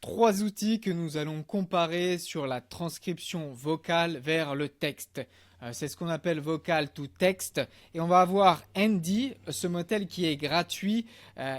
Trois outils que nous allons comparer sur la transcription vocale vers le texte. C'est ce qu'on appelle vocal to text. Et on va avoir Andy, ce modèle qui est gratuit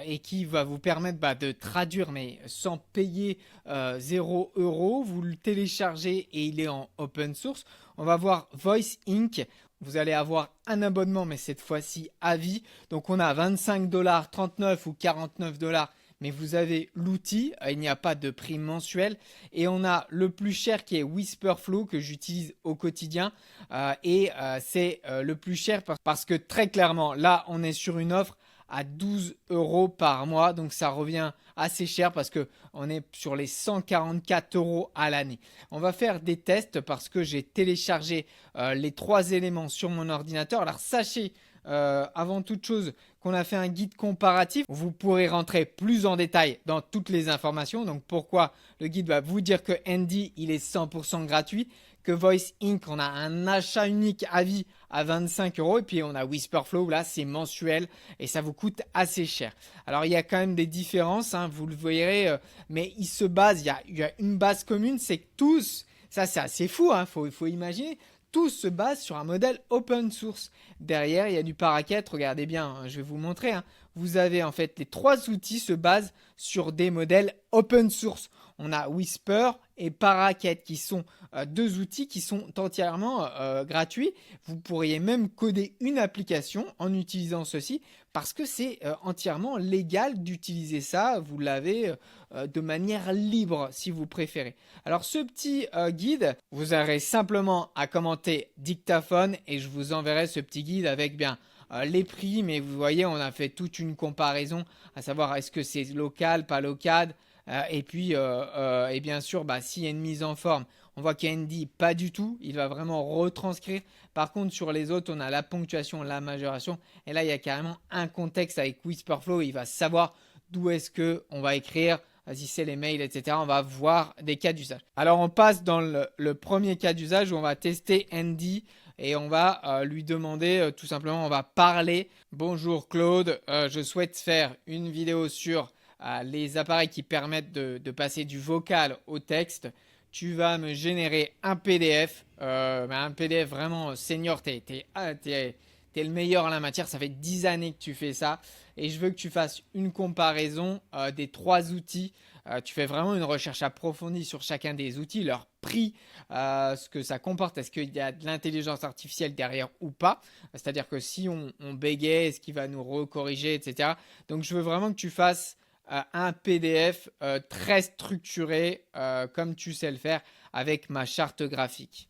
et qui va vous permettre de traduire mais sans payer 0 euros. Vous le téléchargez et il est en open source. On va voir Voice Inc. Vous allez avoir un abonnement mais cette fois-ci à vie. Donc on a 25$, 39 ou 49$, mais vous avez l'outil, il n'y a pas de prix mensuel. Et on a le plus cher qui est Whisperflow que j'utilise au quotidien. C'est le plus cher parce que très clairement, là, on est sur une offre à 12 euros par mois. Donc ça revient assez cher parce qu'on est sur les 144 euros à l'année. On va faire des tests parce que j'ai téléchargé les trois éléments sur mon ordinateur. Alors sachez avant toute chose qu'on a fait un guide comparatif. Vous pourrez rentrer plus en détail dans toutes les informations. Donc pourquoi le guide va vous dire que Andy il est 100% gratuit, que Voice Inc on a un achat unique à vie à 25 euros et puis on a Whisperflow là c'est mensuel et ça vous coûte assez cher. Alors il y a quand même des différences, hein, vous le verrez, mais il se base, il y a une base commune, c'est que tous, ça c'est assez fou, hein, faut imaginer. Tout se base sur un modèle open source. Derrière, il y a du Paraquet. Regardez bien, hein, je vais vous montrer. Hein. Vous avez en fait les trois outils se basent sur des modèles open source. On a Whisper et Paraquet qui sont deux outils qui sont entièrement gratuits. Vous pourriez même coder une application en utilisant ceci parce que c'est entièrement légal d'utiliser ça. Vous l'avez de manière libre si vous préférez. Alors ce petit guide, vous aurez simplement à commenter dictaphone et je vous enverrai ce petit guide avec bien les prix, mais vous voyez on a fait toute une comparaison à savoir est-ce que c'est local, pas local, et bien sûr s'il y a une mise en forme, on voit qu'Andy pas du tout, il va vraiment retranscrire. Par contre sur les autres on a la ponctuation, la majoration et là il y a carrément un contexte avec Whisperflow, il va savoir d'où est-ce que on va écrire. Si c'est les mails, etc. On va voir des cas d'usage. Alors on passe dans le premier cas d'usage où on va tester Andy et on va lui demander tout simplement, on va parler. Bonjour Claude, je souhaite faire une vidéo sur les appareils qui permettent de passer du vocal au texte. Tu vas me générer un PDF, un PDF vraiment senior, t'es le meilleur en la matière, ça fait 10 années que tu fais ça et je veux que tu fasses une comparaison des trois outils. Tu fais vraiment une recherche approfondie sur chacun des outils, leur prix, ce que ça comporte, est-ce qu'il y a de l'intelligence artificielle derrière ou pas. C'est-à-dire que si on bégaye, est-ce qu'il va nous recorriger, etc. Donc je veux vraiment que tu fasses un PDF très structuré comme tu sais le faire avec ma charte graphique.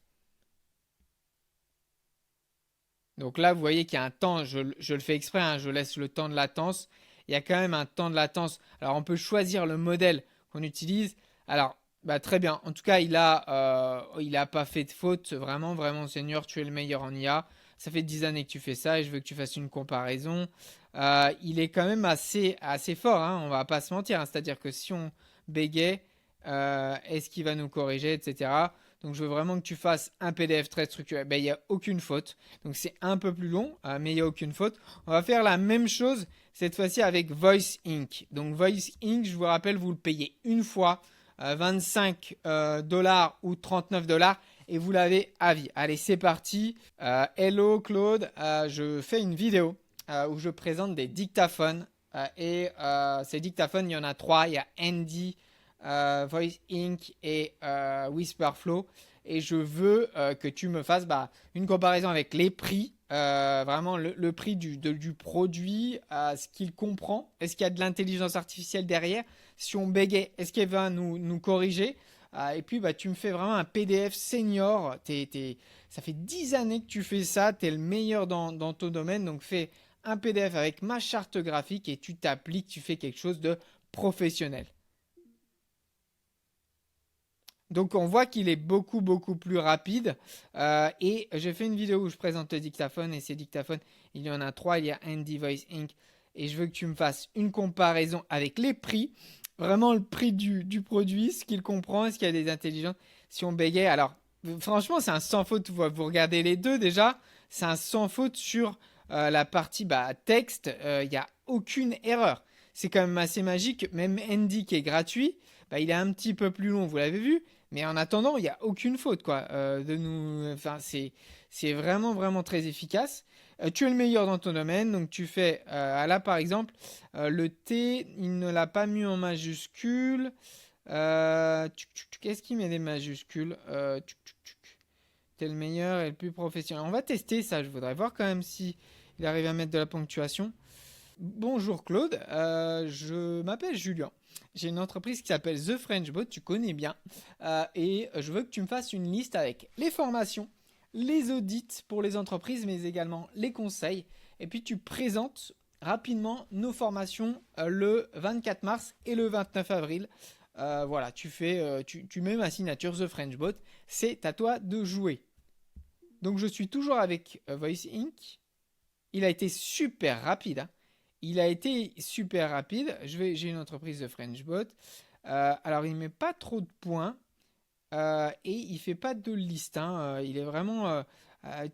Donc là, vous voyez qu'il y a un temps, je le fais exprès, hein, je laisse le temps de latence. Il y a quand même un temps de latence. Alors on peut choisir le modèle qu'on utilise. Alors, très bien. En tout cas, il a pas fait de faute. Vraiment, vraiment, Seigneur, tu es le meilleur en IA. Ça fait 10 années que tu fais ça et je veux que tu fasses une comparaison. Il est quand même assez fort, hein, on va pas se mentir. Hein. C'est-à-dire que si on bégaye, est-ce qu'il va nous corriger, etc. Donc je veux vraiment que tu fasses un PDF très structuré. Il n'y a aucune faute. Donc c'est un peu plus long, mais il n'y a aucune faute. On va faire la même chose cette fois-ci avec Voice Inc. Donc Voice Inc, je vous rappelle, vous le payez une fois, 25 dollars ou 39$, et vous l'avez à vie. Allez, c'est parti. Hello Claude, je fais une vidéo où je présente des dictaphones. Ces dictaphones, il y en a trois. Il y a Andy, Voice Inc et Whisperflow et je veux que tu me fasses une comparaison avec les prix, vraiment le prix du produit, ce qu'il comprend, est-ce qu'il y a de l'intelligence artificielle derrière, si on bégaye, est-ce qu'elle va nous corriger. Et puis tu me fais vraiment un PDF senior, ça fait 10 années que tu fais ça, tu es le meilleur dans ton domaine, donc fais un PDF avec ma charte graphique et tu t'appliques, tu fais quelque chose de professionnel. Donc on voit qu'il est beaucoup beaucoup plus rapide et j'ai fait une vidéo où je présente le dictaphone et ces dictaphones, il y en a trois, il y a Andy Voice Inc. Et je veux que tu me fasses une comparaison avec les prix, vraiment le prix du produit, ce qu'il comprend, est-ce qu'il y a des intelligences, si on bégaye. Alors franchement c'est un sans faute, vous regardez les deux déjà, c'est un sans faute sur la partie texte, il n'y a aucune erreur. C'est quand même assez magique, même Andy qui est gratuit, bah, il est un petit peu plus long, vous l'avez vu. Mais en attendant, il n'y a aucune faute, quoi. Enfin, c'est vraiment, vraiment très efficace. Tu es le meilleur dans ton domaine, donc tu fais, là par exemple, le T, il ne l'a pas mis en majuscule. Qu'est-ce qui met des majuscules? T'es le meilleur et le plus professionnel. On va tester ça, je voudrais voir quand même si il arrive à mettre de la ponctuation. Bonjour Claude, je m'appelle Julien. J'ai une entreprise qui s'appelle The French Bot, tu connais bien. Et je veux que tu me fasses une liste avec les formations, les audits pour les entreprises, mais également les conseils. Et puis tu présentes rapidement nos formations le 24 mars et le 29 avril. Voilà, tu mets ma signature The French Bot. C'est à toi de jouer. Donc je suis toujours avec Voice Inc. Il a été super rapide, hein. Il a été super rapide. J'ai une entreprise de FrenchBot. Alors, il ne met pas trop de points et il ne fait pas de liste, hein. Il est vraiment.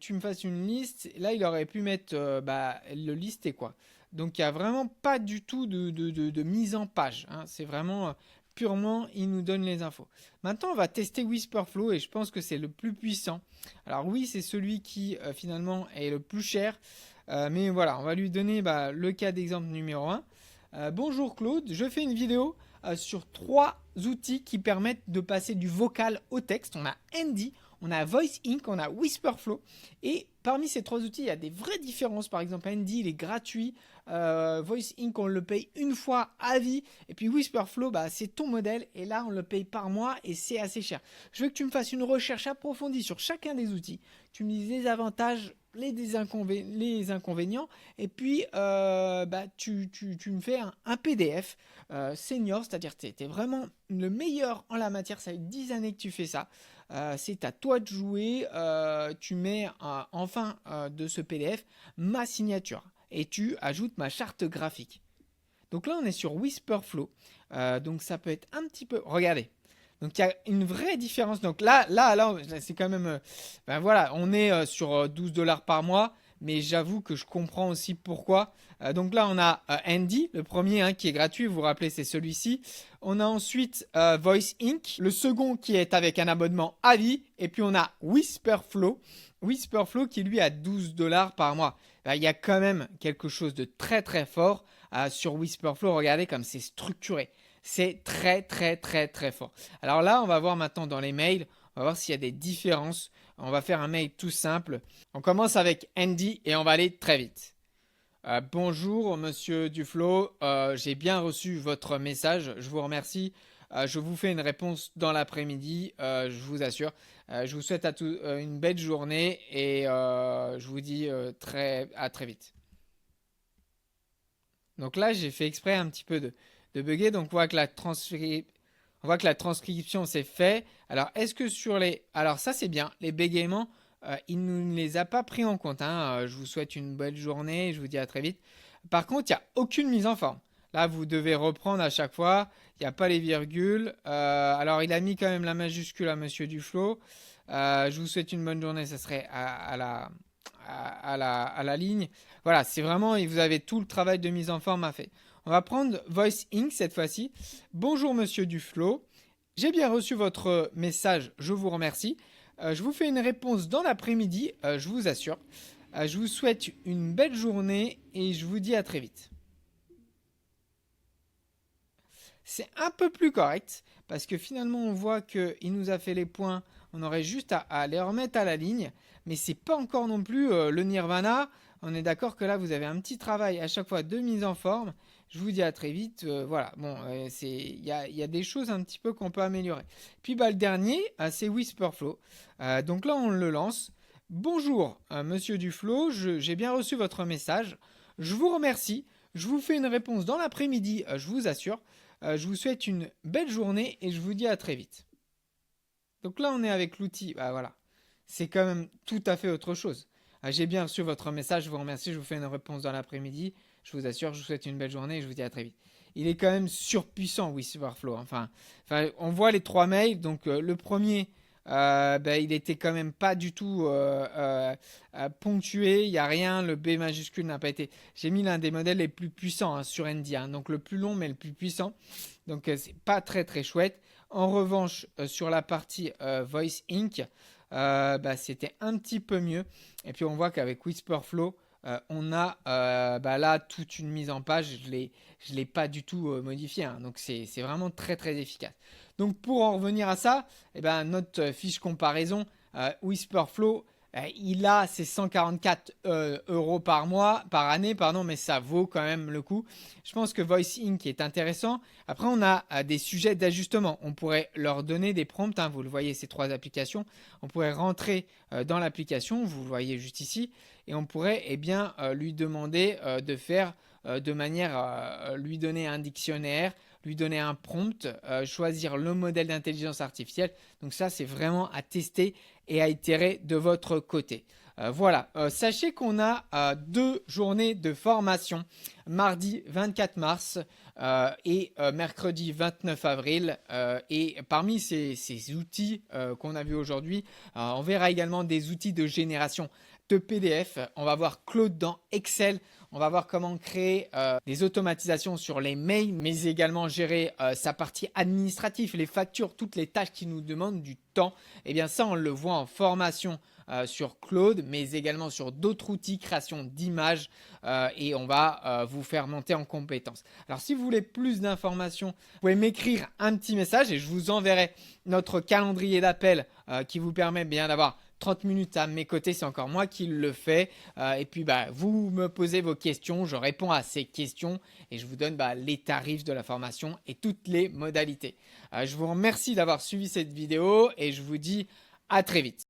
Tu me fasses une liste. Là, il aurait pu mettre le lister, quoi. Donc, il n'y a vraiment pas du tout de mise en page, hein. C'est vraiment purement, il nous donne les infos. Maintenant, on va tester Whisperflow et je pense que c'est le plus puissant. Alors, oui, c'est celui qui finalement est le plus cher. Mais voilà, on va lui donner le cas d'exemple numéro 1. Bonjour Claude, je fais une vidéo sur 3 outils qui permettent de passer du vocal au texte. On a Andy, on a Voice Inc, on a Whisperflow. Et parmi ces 3 outils, il y a des vraies différences. Par exemple, Andy, il est gratuit. Voice Inc, on le paye une fois à vie. Et puis Whisperflow, c'est ton modèle. Et là, on le paye par mois et c'est assez cher. Je veux que tu me fasses une recherche approfondie sur chacun des outils. Tu me dises les avantages, les inconvénients, et puis tu me fais un PDF senior, c'est-à-dire que tu es vraiment le meilleur en la matière, ça fait 10 années que tu fais ça, c'est à toi de jouer, tu mets en fin de ce PDF ma signature, et tu ajoutes ma charte graphique. Donc là on est sur Whisperflow, donc ça peut être un petit peu, regardez, donc il y a une vraie différence. Donc là c'est quand même, voilà, on est sur 12 $ par mois, mais j'avoue que je comprends aussi pourquoi. Donc là on a Andy, le premier qui est gratuit, vous vous rappelez, c'est celui-ci. On a ensuite Voice Inc, le second qui est avec un abonnement à vie, et puis on a Whisperflow qui lui a 12 $ par mois. Il y a quand même quelque chose de très très fort sur Whisperflow. Regardez comme c'est structuré. C'est très très très très fort. Alors là, on va voir maintenant dans les mails, on va voir s'il y a des différences. On va faire un mail tout simple. On commence avec Andy et on va aller très vite. Bonjour Monsieur Duflo, j'ai bien reçu votre message, je vous remercie. Je vous fais une réponse dans l'après-midi, je vous assure. Je vous souhaite à tous une belle journée et je vous dis à très vite. Donc là, j'ai fait exprès un petit peu de bugger. Donc on voit que la transcription c'est fait. Alors est-ce que sur les... Alors ça c'est bien, les bégaiements, il ne les a pas pris en compte, hein. Je vous souhaite une belle journée, je vous dis à très vite. Par contre, il n'y a aucune mise en forme. Là, vous devez reprendre à chaque fois. Il n'y a pas les virgules. Alors il a mis quand même la majuscule à Monsieur Duflo. Je vous souhaite une bonne journée, ça serait à la ligne. Voilà, c'est vraiment, et vous avez tout le travail de mise en forme à faire. On va prendre Voice Inc cette fois-ci. Bonjour Monsieur Duflo, j'ai bien reçu votre message, je vous remercie. Je vous fais une réponse dans l'après-midi, je vous assure. Je vous souhaite une belle journée et je vous dis à très vite. C'est un peu plus correct parce que finalement on voit qu'il nous a fait les points. On aurait juste à les remettre à la ligne, mais c'est pas encore non plus le nirvana. On est d'accord que là vous avez un petit travail à chaque fois de mise en forme. Je vous dis à très vite. Voilà, bon, il y a des choses un petit peu qu'on peut améliorer. Puis le dernier, c'est Whisperflow. Donc là on le lance. Bonjour, Monsieur Duflo, j'ai bien reçu votre message. Je vous remercie. Je vous fais une réponse dans l'après-midi, je vous assure. Je vous souhaite une belle journée et je vous dis à très vite. Donc là, on est avec l'outil. Voilà. C'est quand même tout à fait autre chose. J'ai bien reçu votre message, je vous remercie, je vous fais une réponse dans l'après-midi. Je vous assure, je vous souhaite une belle journée et je vous dis à très vite. Il est quand même surpuissant, Whisperflow. Enfin, on voit les 3 mails. Donc le premier, il était quand même pas du tout ponctué. Il n'y a rien. Le B majuscule n'a pas été. J'ai mis l'un des modèles les plus puissants hein, sur ND, hein, donc le plus long mais le plus puissant. Donc c'est pas très très chouette. En revanche, sur la partie Voice Inc, c'était un petit peu mieux. Et puis on voit qu'avec Whisperflow, on a là toute une mise en page. Je l'ai pas du tout modifié. Hein, donc c'est vraiment très très efficace. Donc pour en revenir à ça, notre fiche comparaison, Whisperflow, il a ses 144 euros par année, pardon, mais ça vaut quand même le coup. Je pense que Voice Inc est intéressant. Après, on a des sujets d'ajustement. On pourrait leur donner des prompts. Hein, vous le voyez, ces 3 applications. On pourrait rentrer dans l'application. Vous le voyez juste ici. Et on pourrait lui demander de faire de manière à lui donner un dictionnaire, lui donner un prompt, choisir le modèle d'intelligence artificielle. Donc ça, c'est vraiment à tester et à itérer de votre côté. Voilà, sachez qu'on a 2 journées de formation, mardi 24 mars et mercredi 29 avril. Et parmi ces outils qu'on a vus aujourd'hui, on verra également des outils de génération de PDF. On va voir Claude dans Excel. On va voir comment créer des automatisations sur les mails, mais également gérer sa partie administrative, les factures, toutes les tâches qui nous demandent du temps. Et bien ça, on le voit en formation sur Claude, mais également sur d'autres outils, création d'images, et on va vous faire monter en compétences. Alors si vous voulez plus d'informations, vous pouvez m'écrire un petit message et je vous enverrai notre calendrier d'appel qui vous permet bien d'avoir 30 minutes à mes côtés, c'est encore moi qui le fais. Et puis, vous me posez vos questions, je réponds à ces questions et je vous donne les tarifs de la formation et toutes les modalités. Je vous remercie d'avoir suivi cette vidéo et je vous dis à très vite.